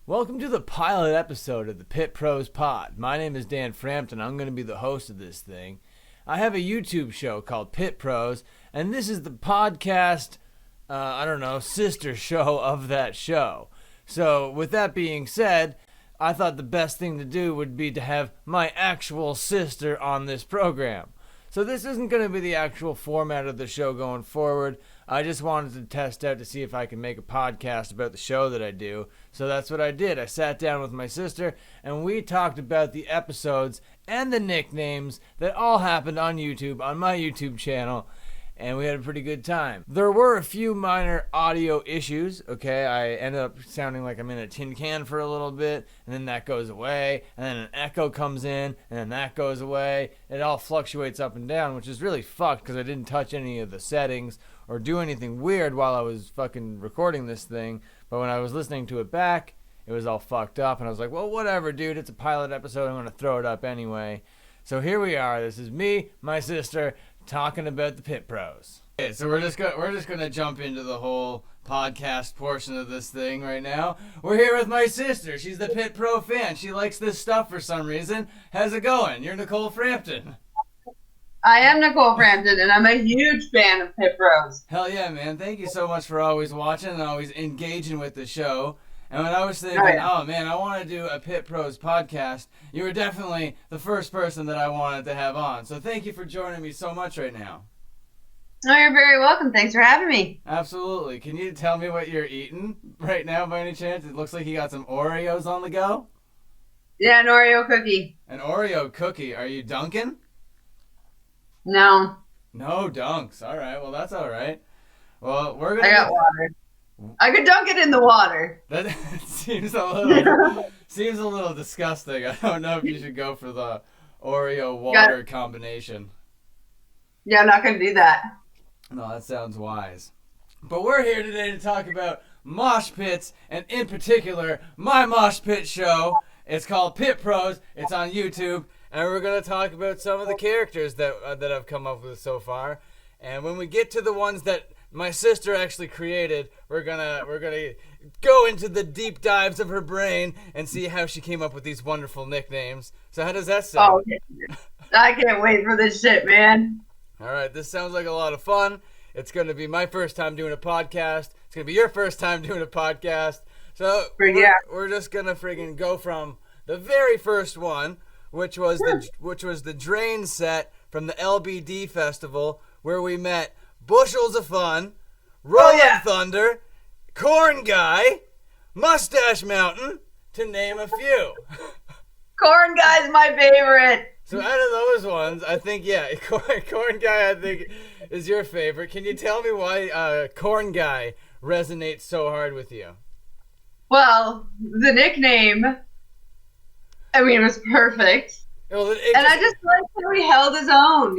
Welcome to the pilot episode of the Pit Pros Pod. My name is Dan Frampton. I'm going to be the host of this thing. I have a YouTube show called Pit Pros, and this is the podcast, sister show of that show. So with that being said, I thought the best thing to do would be to have my actual sister on this program. So this isn't going to be the actual format of the show going forward. I just wanted to test out to see if I can make a podcast about the show that I do. So that's what I did. I sat down with my sister and we talked about the episodes and the nicknames that all happened on YouTube, on my YouTube channel. And we had a pretty good time. There were a few minor audio issues, okay? I ended up sounding like I'm in a tin can for a little bit, and then that goes away, and then an echo comes in, and then that goes away. It all fluctuates up and down, which is really fucked because I didn't touch any of the settings or do anything weird while I was fucking recording this thing. But when I was listening to it back, it was all fucked up, and I was like, well, whatever, dude. It's a pilot episode. I'm going to throw it up anyway. So here we are. This is me, my sister, talking about the Pit Pros. Okay, so we're just gonna jump into the whole podcast portion of this thing right now. We're here with my sister. She's the Pit Pro fan. She likes this stuff for some reason. How's it going? You're Nicole Frampton. I am Nicole Frampton, and I'm a huge fan of Pit Pros. Hell yeah, man. Thank you so much for always watching and always engaging with the show. And when I was thinking, oh man, I want to do a Pit Pros podcast, you were definitely the first person that I wanted to have on. So thank you for joining me so much right now. Oh, you're very welcome. Thanks for having me. Absolutely. Can you tell me what you're eating right now by any chance? It looks like you got some Oreos on the go. Yeah, an Oreo cookie. An Oreo cookie. Are you dunking? No. No dunks. All right. Well, that's all right. Well, I got water. I could dunk it in the water. That seems a little disgusting. I don't know if you should go for the Oreo water combination. Yeah, I'm not going to do that. No, that sounds wise. But we're here today to talk about mosh pits, and in particular, my mosh pit show. It's called Pit Pros. It's on YouTube, and we're going to talk about some of the characters that I've come up with so far. And when we get to the ones that my sister actually created, we're gonna go into the deep dives of her brain and see how she came up with these wonderful nicknames. So how does that sound? Oh, I can't wait for this shit, man. All right, this sounds like a lot of fun. It's going to be my first time doing a podcast. It's going to be your first time doing a podcast. So we're just going to friggin' go from the very first one, which was the Drain set from the LBD Festival, where we met Bushels of Fun, Rolling Thunder, Corn Guy, Mustache Mountain, to name a few. Corn Guy's my favorite. So out of those ones, I think, Corn Guy, I think, is your favorite. Can you tell me why Corn Guy resonates so hard with you? Well, the nickname, it was perfect. Well, I just like how he held his own,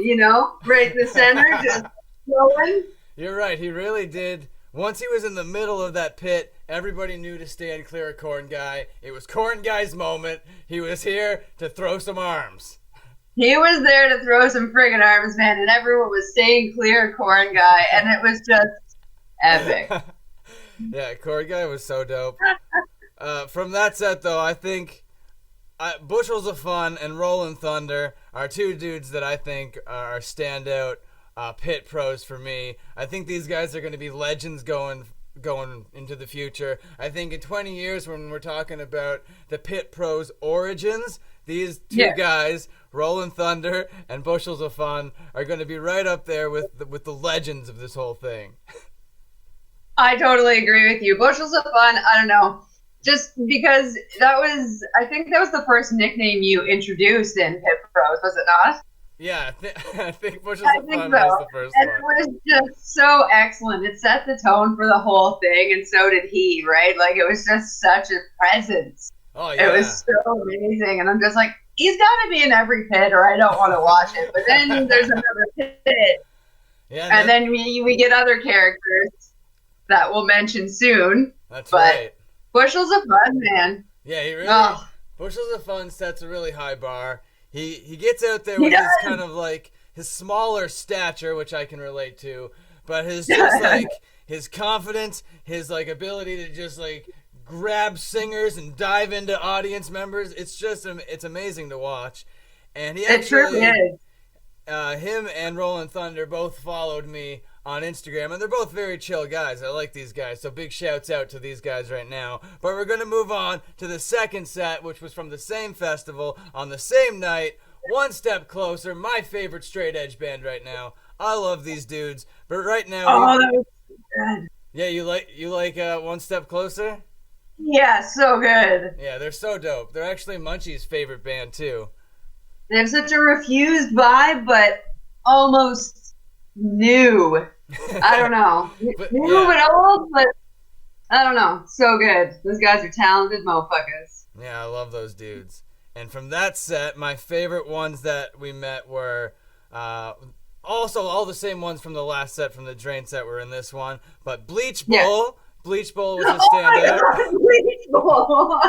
right in the center, just going. You're right. He really did. Once he was in the middle of that pit, everybody knew to stand clear of Corn Guy. It was Corn Guy's moment. He was here to throw some arms. He was there to throw some friggin' arms, man, and everyone was staying clear of Corn Guy, and it was just epic. Yeah, Corn Guy was so dope. From that set, though, I think Bushels of Fun and Rollin' Thunder are two dudes that I think are standout Pit Pros for me. I think these guys are going to be legends going into the future. I think in 20 years, when we're talking about the Pit Pros origins, these two guys, Rollin' Thunder and Bushels of Fun, are going to be right up there with the legends of this whole thing. I totally agree with you. Bushels of Fun, I don't know. Just because I think that was the first nickname you introduced in Pit Pros, was it not? Yeah, I think Bushels of Fun was the first one. And it was just so excellent. It set the tone for the whole thing, and so did he, right? Like, it was just such a presence. Oh, yeah. It was so amazing, and I'm just like, he's got to be in every pit, or I don't want to watch it. But then there's another pit, and then we get other characters that we'll mention soon. That's right. Bushels of Fun, man. Yeah, he really. Bushels of Fun sets a really high bar. He gets out there with his kind of like his smaller stature, which I can relate to, but his just like his confidence, his like ability to just like grab singers and dive into audience members. It's amazing to watch. And he actually, it truly is. Him and Rolling Thunder both followed me on Instagram, and they're both very chill guys. I like these guys, so big shouts out to these guys right now. But we're going to move on to the second set, which was from the same festival on the same night. One Step Closer, my favorite straight edge band right now. I love these dudes, but right now... Oh, that was so good. Yeah, you like One Step Closer? Yeah, so good. Yeah, they're so dope. They're actually Munchie's favorite band, too. They have such a refused vibe, but almost new. I don't know. New but old, but I don't know. So good. Those guys are talented motherfuckers. Yeah, I love those dudes. And from that set, my favorite ones that we met were also all the same ones from the last set, from the Drain set, were in this one. But Bleach Bowl. Yeah. Bleach Bowl was a standout. Oh Bleach Bowl.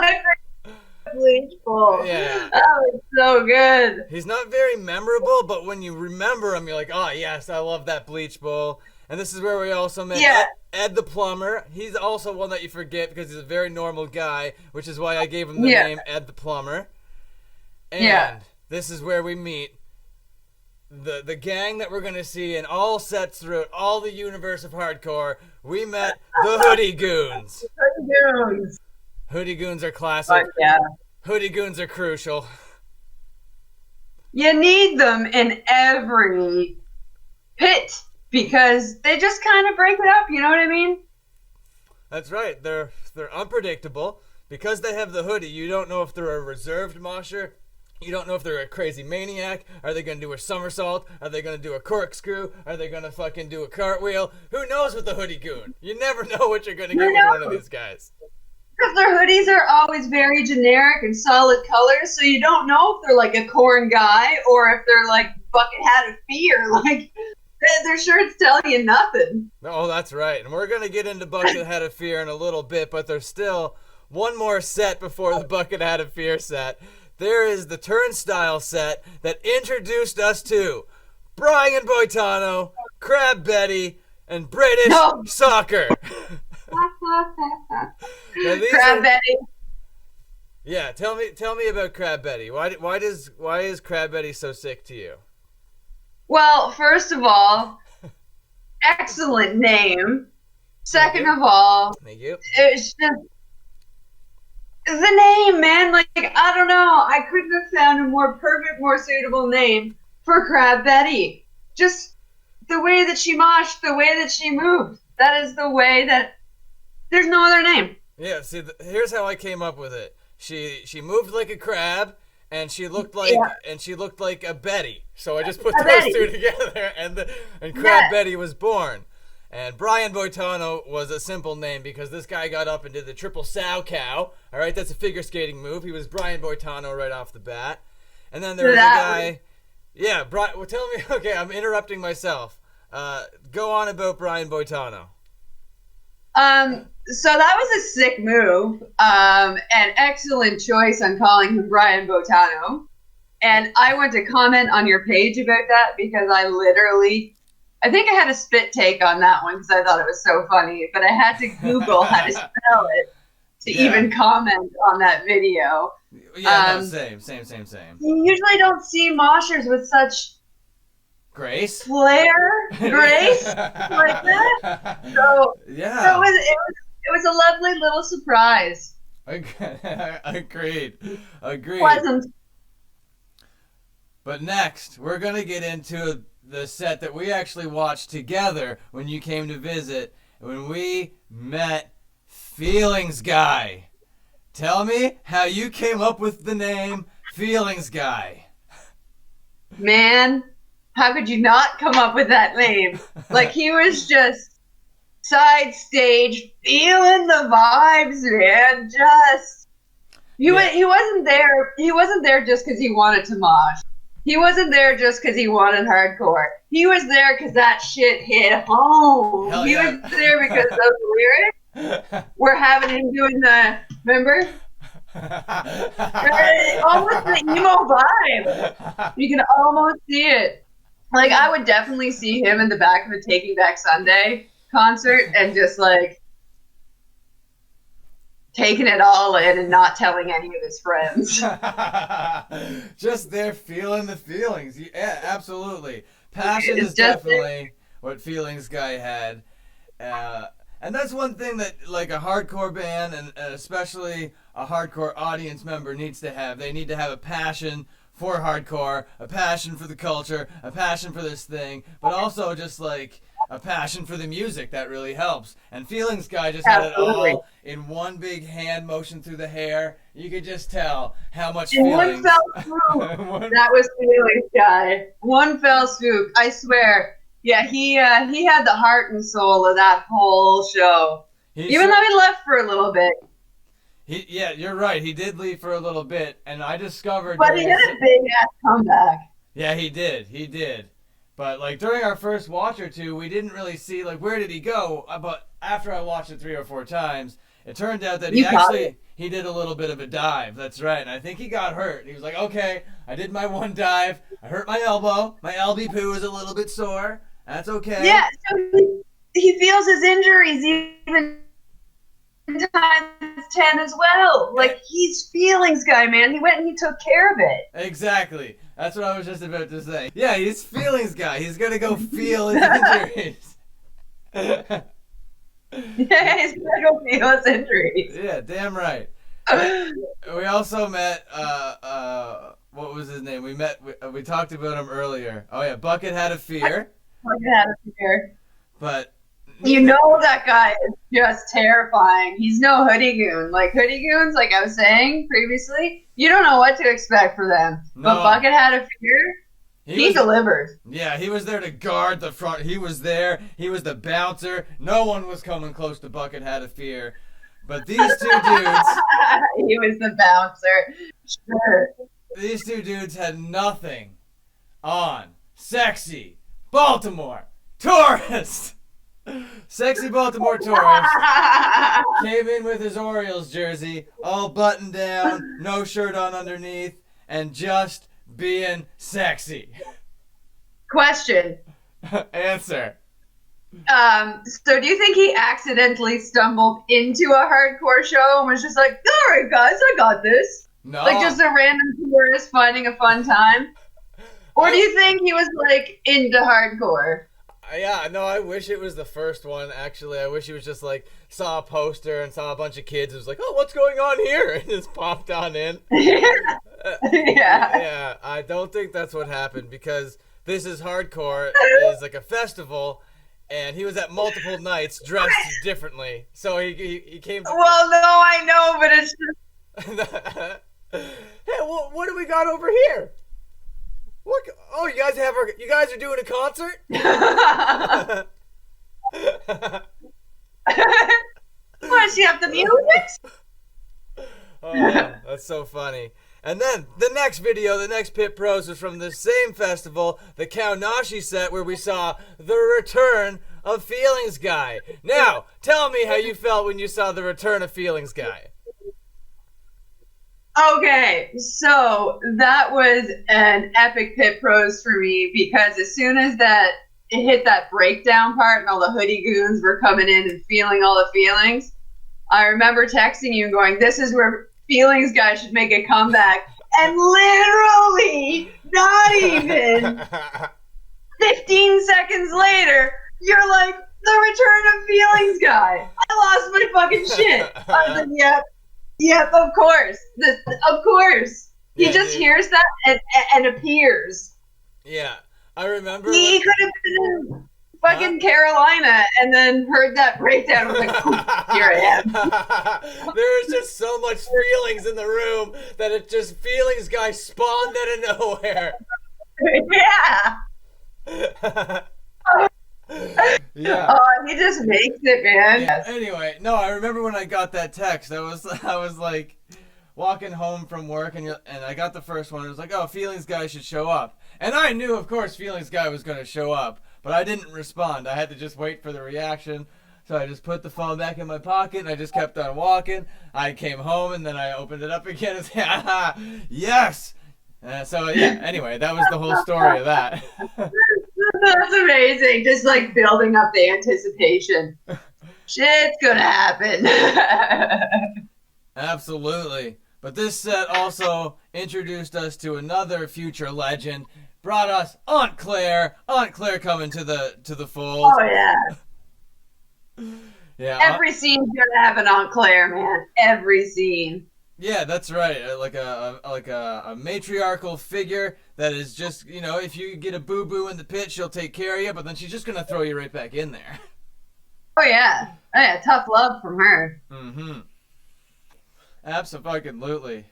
Bleach Bowl. Yeah. That was so good. He's not very memorable, but when you remember him, you're like, oh, yes, I love that Bleach Bowl. And this is where we also met Ed the Plumber. He's also one that you forget because he's a very normal guy, which is why I gave him the name Ed the Plumber. And this is where we meet the gang that we're going to see in all sets throughout all the universe of hardcore. We met the Hoodie Goons. Hoodie Goons. Hoodie Goons are classic. Hoodie Goons are crucial. You need them in every pit because they just kind of break it up, you know what I mean? That's right. They're unpredictable. Because they have the hoodie, you don't know if they're a reserved mosher. You don't know if they're a crazy maniac. Are they going to do a somersault? Are they going to do a corkscrew? Are they going to fucking do a cartwheel? Who knows with the Hoodie Goon? You never know what you're going to get with one of these guys. Because their hoodies are always very generic and solid colors, so you don't know if they're like a corn guy or if they're like Bucket Hat of Fear. Like, their shirts tell you nothing. Oh, that's right. And we're going to get into Bucket Hat of Fear in a little bit, but there's still one more set before the Bucket Hat of Fear set. There is the Turnstile set that introduced us to Brian Boitano, Crab Betty, and British Soccer. Crab Betty. Yeah, tell me about Crab Betty. Why is Crab Betty so sick to you? Well, first of all, excellent name. Second of all, thank you. It's just the name, man. Like, I don't know. I couldn't have found a more perfect, more suitable name for Crab Betty. Just the way that she moshed, the way that she moved. That is the way that there's no other name. Yeah, see, here's how I came up with it. She moved like a crab, and she looked like a Betty. So I just put those two together, and Crab Betty was born. And Brian Boitano was a simple name because this guy got up and did the triple sow cow. All right, that's a figure skating move. He was Brian Boitano right off the bat. And then there was a guy. Yeah, Brian. Well, tell me. Okay, I'm interrupting myself. Go on about Brian Boitano. So that was a sick move. An excellent choice on calling him Brian Boitano. And I went to comment on your page about that because I think I had a spit take on that one because I thought it was so funny, but I had to Google how to spell it to even comment on that video. Yeah, no, same. You usually don't see moshers with such grace, grace like that. So yeah, so it was a lovely little surprise. Agreed. Pleasant. But next, we're gonna get into the set that we actually watched together when you came to visit, when we met Feelings Guy. Tell me how you came up with the name Feelings Guy. Man, how could you not come up with that name? Like, he was just side stage feeling the vibes, man. He wasn't there. He wasn't there just because he wanted to mosh. He wasn't there just because he wanted hardcore. He was there because that shit hit home. He was there because those lyrics were having him doing remember? Almost the emo vibe. You can almost see it. Like, I would definitely see him in the back of a Taking Back Sunday concert and just like taking it all in and not telling any of his friends. Just there feeling the feelings. Yeah, absolutely. Passion is definitely what Feelings Guy had. And that's one thing that like a hardcore band and especially a hardcore audience member needs to have. They need to have a passion for hardcore, a passion for the culture, a passion for this thing, but also just like a passion for the music. That really helps. And Feelings Guy just had it all in one big hand motion through the hair. You could just tell how much feelings. One fell swoop. That was Feelings Guy. One fell swoop. I swear. Yeah, he had the heart and soul of that whole show. Even though he left for a little bit. Yeah, you're right. He did leave for a little bit, and I discovered. But he had a big ass comeback. Yeah, he did. But like during our first watch or two, we didn't really see like where did he go. But after I watched it 3 or 4 times, it turned out that he did a little bit of a dive. That's right, and I think he got hurt. He was like, okay, I did my one dive. I hurt my elbow. My LB poo is a little bit sore. That's okay. Yeah, so he feels his injuries even times 10 as well. Like, he's Feelings Guy, man. He went and he took care of it. Exactly. That's what I was just about to say. Yeah, he's Feelings Guy. He's gonna go feel his injuries. Yeah, he's gonna go feel his injuries. Yeah, damn right. We also met, what was his name? We talked about him earlier. Oh yeah, Bucket Had a Fear. Bucket Had a Fear. But you know that guy is just terrifying. He's no hoodie goon. Like hoodie goons, like I was saying previously, you don't know what to expect for them. No. But Bucket Had a Fear, he delivered. Yeah, he was there to guard the front. He was there. He was the bouncer. No one was coming close to Bucket Had a Fear. But these two dudes... He was the bouncer. Sure. These two dudes had nothing on Sexy Baltimore Tourist. Sexy Baltimore Tourist came in with his Orioles jersey, all buttoned down, no shirt on underneath, and just being sexy. Question. Answer. So do you think he accidentally stumbled into a hardcore show and was just like, all right, guys, I got this? No. Like just a random tourist finding a fun time? Or do you think he was like into hardcore? Yeah, no, I wish it was the first one, actually. I wish he was just like, saw a poster and saw a bunch of kids and was like, oh, what's going on here? And just popped on in. Yeah, I don't think that's what happened because This Is Hardcore is like a festival, and he was at multiple nights dressed differently. So he came to... Well, no, I know, but it's just... Hey, what do we got over here? What? Oh, you guys are doing a concert? What, she have the music? Oh, that's so funny. And then the next video, the next Pit Pros, was from the same festival, the Kaonashi set, where we saw the return of Feelings Guy. Now, tell me how you felt when you saw the return of Feelings Guy. Okay, so that was an epic Pit Pros for me because as soon as it hit that breakdown part and all the hoodie goons were coming in and feeling all the feelings, I remember texting you and going, this is where Feelings Guy should make a comeback. And literally, not even 15 seconds later, you're like, the return of Feelings Guy. I lost my fucking shit. I was like, yep, of course. Of course. He just hears that and appears. Yeah, I remember. He could have been in fucking Carolina and then heard that breakdown and was like, here I am. There was just so much feelings in the room that it just Feelings Guy spawned out of nowhere. Yeah. Yeah. Oh, he just makes it, man. Yeah. Anyway, no, I remember when I got that text. I was like walking home from work, and I got the first one. It was like, oh, Feelings Guy should show up, and I knew, of course, Feelings Guy was going to show up, but I didn't respond. I had to just wait for the reaction. So I just put the phone back in my pocket, and I just kept on walking. I came home, and then I opened it up again and said, haha, yes. Anyway, that was the whole story of that. That's amazing. Just like building up the anticipation. Shit's gonna happen. Absolutely. But this set also introduced us to another future legend. Brought us Aunt Claire. Aunt Claire coming to the fold. Oh yeah. Yeah. Every scene's gonna have an Aunt Claire, man. Every scene. Yeah, that's right. Like a matriarchal figure that is just, you know, if you get a boo-boo in the pit, she'll take care of you, but then she's just gonna throw you right back in there. Oh yeah. Oh yeah, tough love from her. Mm-hmm. Absolutely.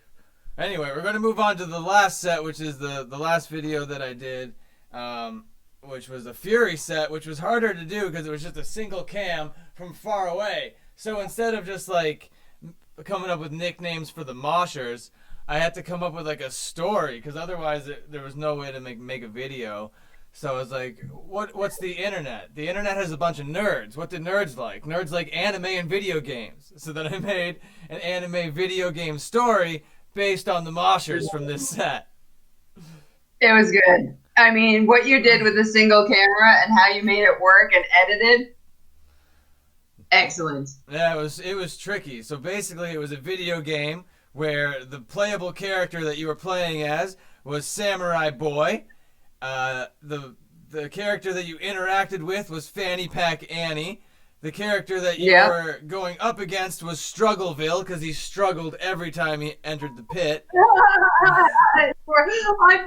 Anyway, we're gonna move on to the last set, which is the last video that I did, which was a Fury set, which was harder to do because it was just a single cam from far away. So instead of just like coming up with nicknames for the moshers, I had to come up with like a story because otherwise there was no way to make a video. So I was like, what's the internet? The internet has a bunch of nerds. What do nerds like? Nerds like anime and video games. So then I made an anime video game story based on the moshers from this set. It was good. I mean, what you did with a single camera and how you made it work and edited, excellent. Yeah, it was tricky. So basically it was a video game where the playable character that you were playing as was Samurai Boy. The character that you interacted with was Fanny Pack Annie. The character that you were going up against was Struggleville because he struggled every time he entered the pit. I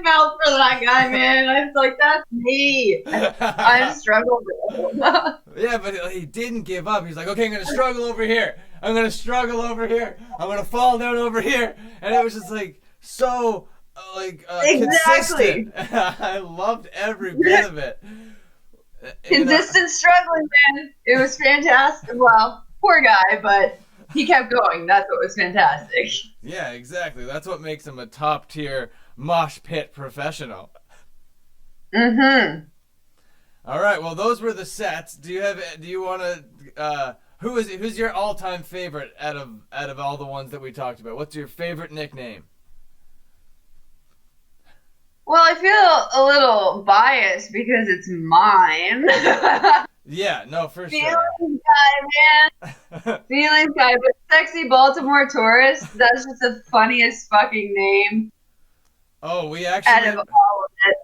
felt for that guy, man. I was like, that's me. I'm Struggleville. Yeah, but he didn't give up. He's like, okay, I'm going to struggle over here. I'm going to struggle over here. I'm going to fall down over here. And it was just like so exactly. consistent. I loved every bit of it. Consistent struggling, man. It was fantastic. Well, poor guy, but he kept going. That's what was fantastic. Yeah, exactly. That's what makes him a top tier mosh pit professional. Mm-hmm. All right. Well, those were the sets. Do you want to? Who's your all time favorite out of all the ones that we talked about? What's your favorite nickname? Well, I feel a little biased because it's mine. Yeah, no, for Feelings sure. guy, man. Feelings guy, but sexy Baltimore tourist. That's just the funniest fucking name. Oh, we Out actually of all of it.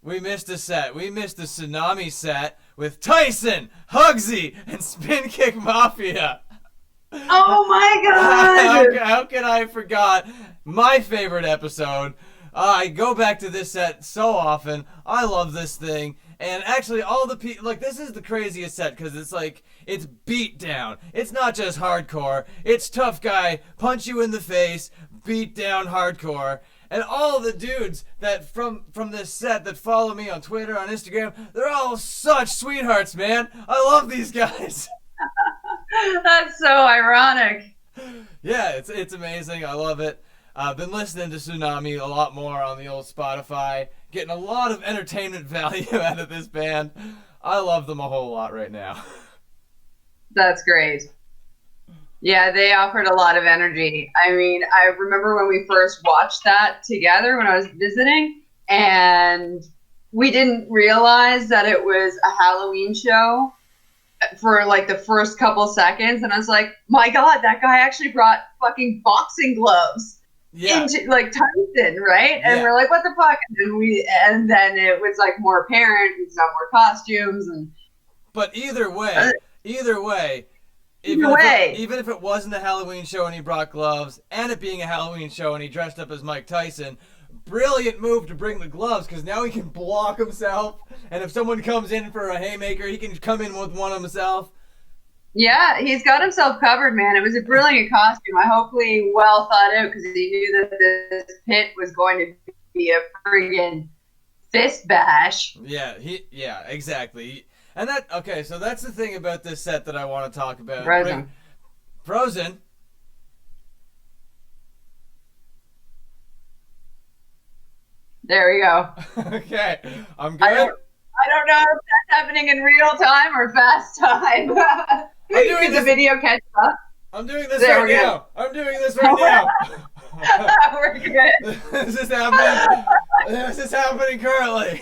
we missed a set. We missed the Sunami set with Tyson, Hugsy, and Spin Kick Mafia. Oh my god! How can I forgot my favorite episode? I go back to this set so often. I love this thing. And actually, all the people, like, this is the craziest set because it's like, it's beat down. It's not just hardcore. It's tough guy, punch you in the face, beat down hardcore. And all the dudes that from this set that follow me on Twitter, on Instagram, they're all such sweethearts, man. I love these guys. That's so ironic. Yeah, it's amazing. I love it. I've been listening to Sunami a lot more on the old Spotify, getting a lot of entertainment value out of this band. I love them a whole lot right now. That's great. Yeah, they offered a lot of energy. I mean, I remember when we first watched that together when I was visiting, and we didn't realize that it was a Halloween show for like the first couple seconds, and I was like, my god, that guy actually brought fucking boxing gloves. Yeah. Into like Tyson, right? And we're like, what the fuck? And then it was like more apparent. We saw more costumes, and but either way, even if it wasn't a Halloween show and he brought gloves, and it being a Halloween show and he dressed up as Mike Tyson, brilliant move to bring the gloves because now he can block himself, and if someone comes in for a haymaker, he can come in with one himself. Yeah, he's got himself covered, man. It was a brilliant costume. I hopefully well thought out because he knew that this pit was going to be a friggin' fist bash. Yeah, exactly. And so that's the thing about this set that I want to talk about. Frozen. There we go. Okay, I'm good. I don't know if that's happening in real time or fast time. I'm doing the video catch up. I'm doing this right now. I'm doing this right now. We're good. This is happening. This is happening currently.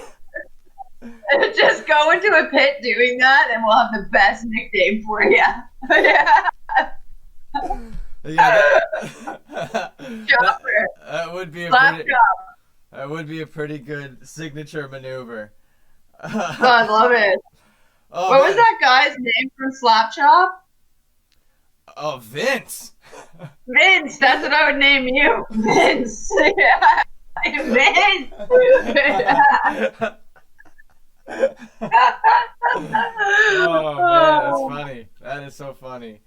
Just go into a pit doing that, and we'll have the best nickname for you. Yeah. Yeah, Chopper. that would be a Slap pretty, chop. that would be a pretty good signature maneuver. Oh, I love it. Oh, What man. was that guy's name from Slap Chop? Oh, Vince. Vince. That's what I would name you. Vince. Yeah. Vince. Oh man, that's funny. That is so funny.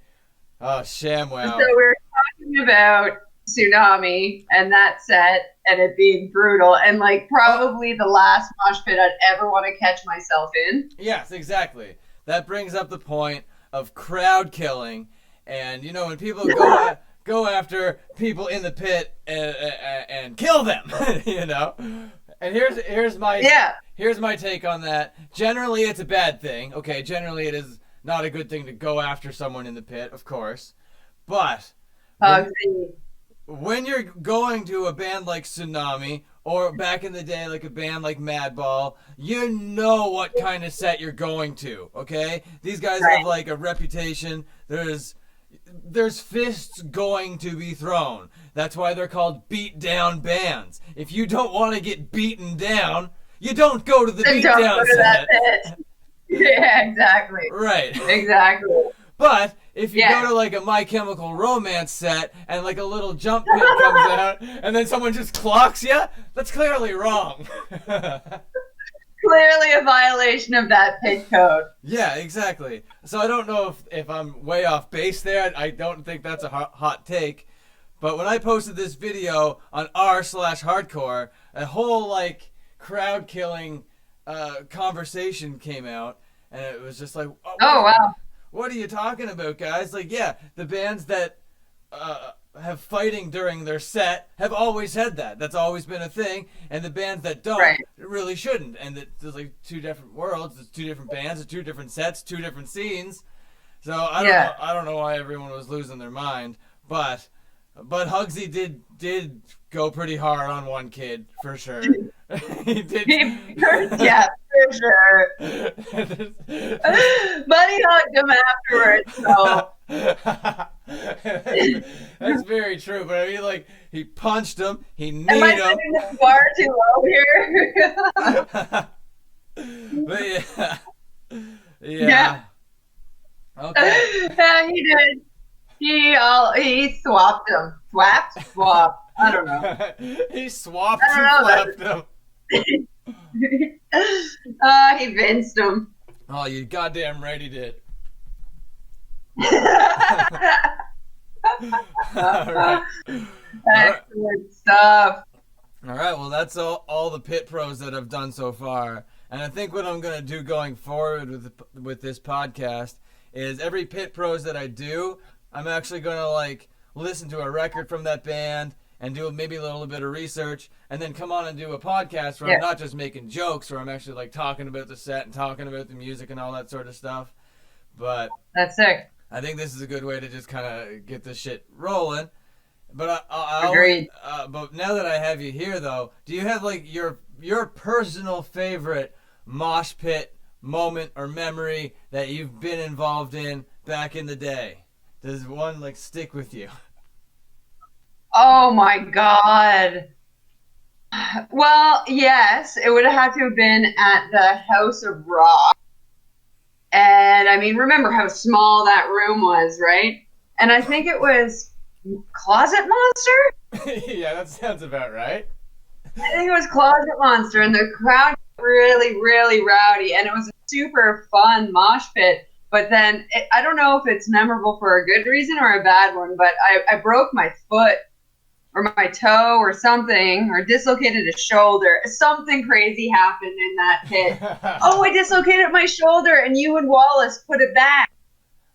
Oh, ShamWow. So we were talking about Sunami and that set and it being brutal and like probably the last mosh pit I'd ever want to catch myself in. Yes, exactly. That brings up the point of crowd killing, and you know when people go after people in the pit and kill them, you know. And here's my take on that. Generally, it's a bad thing. Okay, generally it is not a good thing to go after someone in the pit, of course. But when you're going to a band like Sunami, or back in the day like a band like Madball, you know what kind of set you're going to, okay? These guys have like a reputation. There's fists going to be thrown. That's why they're called beat down bands. If you don't want to get beaten down, you don't go to the beat down set. Yeah, exactly. Right. Exactly. But if you go to like a My Chemical Romance set and like a little jump pit comes out and then someone just clocks you, that's clearly wrong. Clearly a violation of that pit code. Yeah, exactly. So I don't know if I'm way off base there. I don't think that's a hot take. But when I posted this video on r/hardcore, a whole like crowd killing conversation came out, and it was just like, oh wow. What are you talking about, guys? Like, yeah, the bands that have fighting during their set have always had that. That's always been a thing. And the bands that don't really shouldn't. And there's like two different worlds. There's two different bands. There's two different sets, two different scenes. So I don't know why everyone was losing their mind. But Hugsy did go pretty hard on one kid for sure. He did. Yeah, for sure. Buddy hugged him afterwards. So. That's very true. But I mean, like, he punched him. He kneed him. Am I him. setting the bar too low here? But yeah. Okay. Yeah, he did. He swapped him. Swap. I don't know. He swapped and flapped him. He vinced him. Oh, you goddamn right he did. All right. Excellent stuff. All right, well, that's all the pit pros that I've done so far. And I think what I'm going to do going forward with this podcast is every pit pros that I do, I'm actually going to like listen to a record from that band and do maybe a little bit of research and then come on and do a podcast where I'm not just making jokes, where I'm actually like talking about the set and talking about the music and all that sort of stuff. But that's sick. I think this is a good way to just kind of get this shit rolling. But Agreed. But now that I have you here, though, do you have like your personal favorite mosh pit moment or memory that you've been involved in back in the day? Does one like stick with you? Oh my God. Well, yes, it would have had to have been at the House of Rock. And I mean, remember how small that room was, right? And I think it was Closet Monster? Yeah, that sounds about right. I think it was Closet Monster, and the crowd got really, really rowdy, and it was a super fun mosh pit. But then, I don't know if it's memorable for a good reason or a bad one, but I broke my foot or my toe or something, or dislocated a shoulder. Something crazy happened in that pit. Oh, I dislocated my shoulder, and you and Wallace put it back.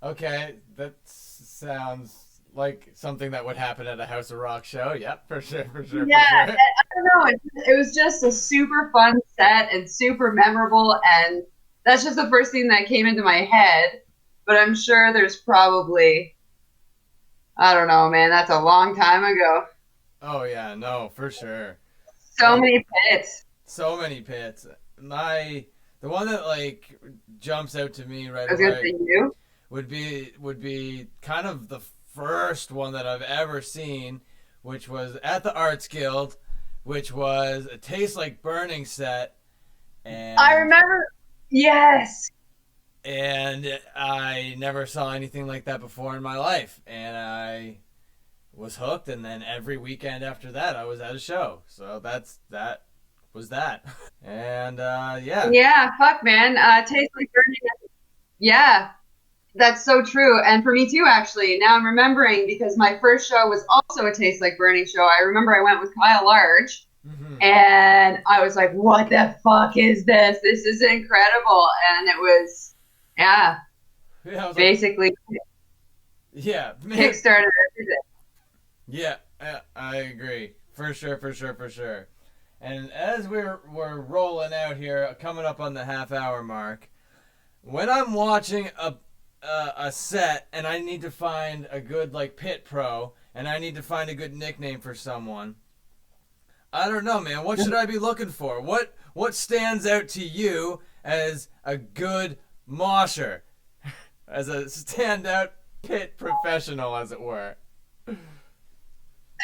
Okay, that sounds like something that would happen at a House of Rock show. Yep, for sure. Yeah, I don't know. It was just a super fun set and super memorable, and that's just the first thing that came into my head. But I'm sure there's probably, I don't know, man. That's a long time ago. Oh yeah, no, for sure. So many pits. So many pits. The one that like jumps out to me right away would be kind of the first one that I've ever seen, which was at the Arts Guild, which was a Taste Like Burning set. And I remember, yes. And I never saw anything like that before in my life. And I was hooked, and then every weekend after that, I was at a show. So that was that. And, yeah. Yeah, fuck, man. Taste Like Burning. Yeah, that's so true. And for me too, actually. Now I'm remembering, because my first show was also a Taste Like Burning show. I remember I went with Kyle Large. And I was like, what the fuck is this? This is incredible. And it was, yeah basically, like, yeah, kickstarted everything. Yeah, I agree. For sure. And as we're rolling out here, coming up on the half-hour mark, when I'm watching a set and I need to find a good, like, pit pro, and I need to find a good nickname for someone, I don't know, man. What should I be looking for? What stands out to you as a good mosher? As a standout pit professional, as it were?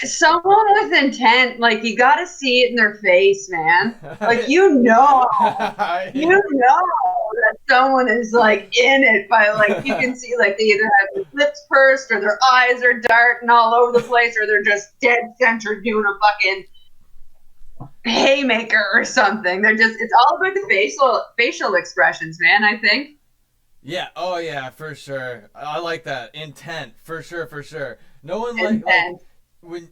Someone with intent, like, you gotta see it in their face, man. Like, you know that someone is, like, in it by, like, you can see, like, they either have their lips pursed or their eyes are darting all over the place, or they're just dead center doing a fucking haymaker or something. It's all about the facial expressions, man, I think. Yeah, oh yeah, for sure. I like that. Intent, for sure. No one like when,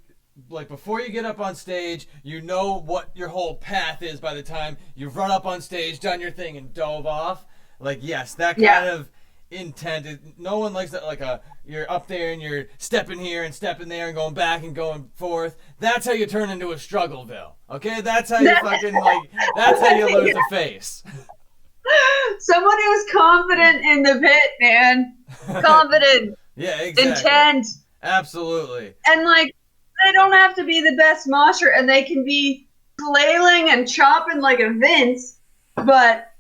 like, before you get up on stage, you know what your whole path is by the time you've run up on stage, done your thing, and dove off. Like, yes, that kind of intent. No one likes that, like, you're up there and you're stepping here and stepping there and going back and going forth. That's how you turn into a struggleville. Okay? That's how you fucking, like, that's how you lose a face. Someone who's confident in the pit, man. Confident. Yeah, exactly. Intent. Absolutely. And, like, they don't have to be the best mosher, and they can be flailing and chopping like a Vince, but,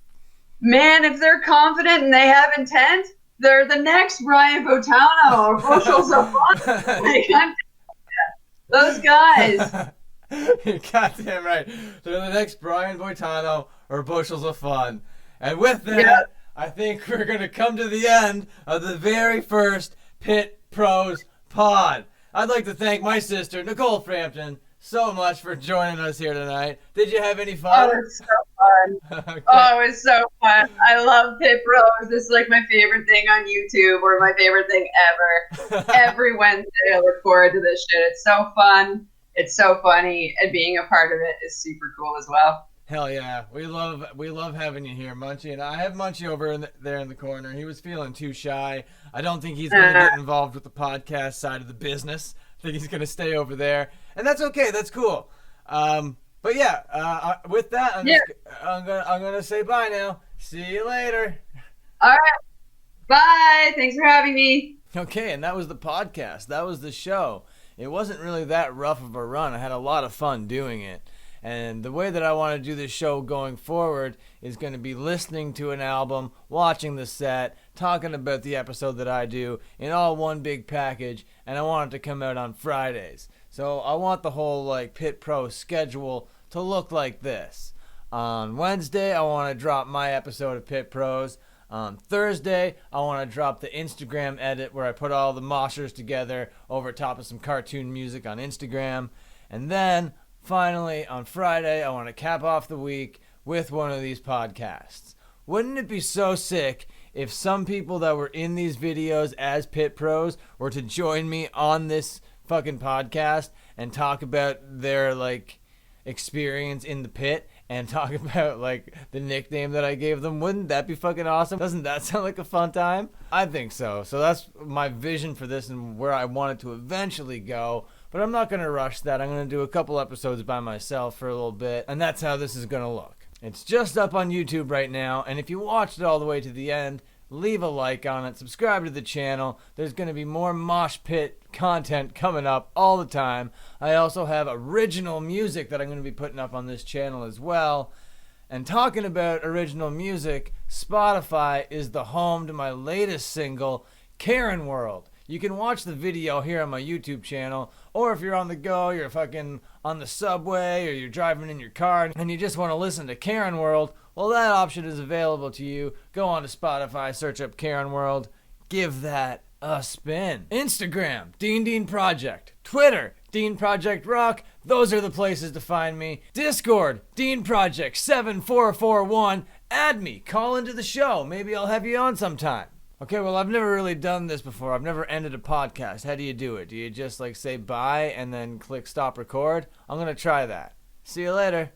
man, if they're confident and they have intent, they're the next Brian Botano or Bushels of Fun. Like, those guys. You're goddamn right. They're the next Brian Boitano or Bushels of Fun. And with that, I think we're going to come to the end of the very first Pit Pros pod. I'd like to thank my sister, Nicole Frampton, so much for joining us here tonight. Did you have any fun? Oh, it was so fun. Okay. Oh, it was so fun. I love Pit Pros. This is like my favorite thing on YouTube, or my favorite thing ever. Every Wednesday I look forward to this shit. It's so fun. It's so funny, and being a part of it is super cool as well. Hell yeah. We love having you here, Munchie. And I have Munchie over there in the corner. He was feeling too shy. I don't think he's going to get involved with the podcast side of the business. I think he's going to stay over there. And that's okay. That's cool. But yeah, with that, I'm gonna say bye now. See you later. All right. Bye. Thanks for having me. Okay, and that was the podcast. That was the show. It wasn't really that rough of a run. I had a lot of fun doing it. And the way that I want to do this show going forward is going to be listening to an album, watching the set, talking about the episode that I do in all one big package, and I want it to come out on Fridays. So I want the whole, like, Pit Pro schedule to look like this. On Wednesday, I want to drop my episode of Pit Pros. On Thursday, I want to drop the Instagram edit where I put all the moshers together over top of some cartoon music on Instagram. And then finally, on Friday, I want to cap off the week with one of these podcasts. Wouldn't it be so sick if some people that were in these videos as Pit Pros were to join me on this fucking podcast and talk about their, like, experience in the pit and talk about, like, the nickname that I gave them? Wouldn't that be fucking awesome? Doesn't that sound like a fun time? I think so. So that's my vision for this and where I want it to eventually go. But I'm not going to rush that. I'm going to do a couple episodes by myself for a little bit, and that's how this is going to look. It's just up on YouTube right now, and if you watched it all the way to the end, leave a like on it, subscribe to the channel. There's going to be more Mosh Pit content coming up all the time. I also have original music that I'm going to be putting up on this channel as well. And talking about original music, Spotify is the home to my latest single, Karen World. You can watch the video here on my YouTube channel, or if you're on the go, you're fucking on the subway, or you're driving in your car, and you just want to listen to Karen World, well, that option is available to you. Go on to Spotify, search up Karen World, give that a spin. Instagram, Dean Project. Twitter, Dean Project Rock. Those are the places to find me. Discord, Dean Project 7441. Add me. Call into the show. Maybe I'll have you on sometime. Okay, well, I've never really done this before. I've never ended a podcast. How do you do it? Do you just say bye and then click stop record? I'm going to try that. See you later.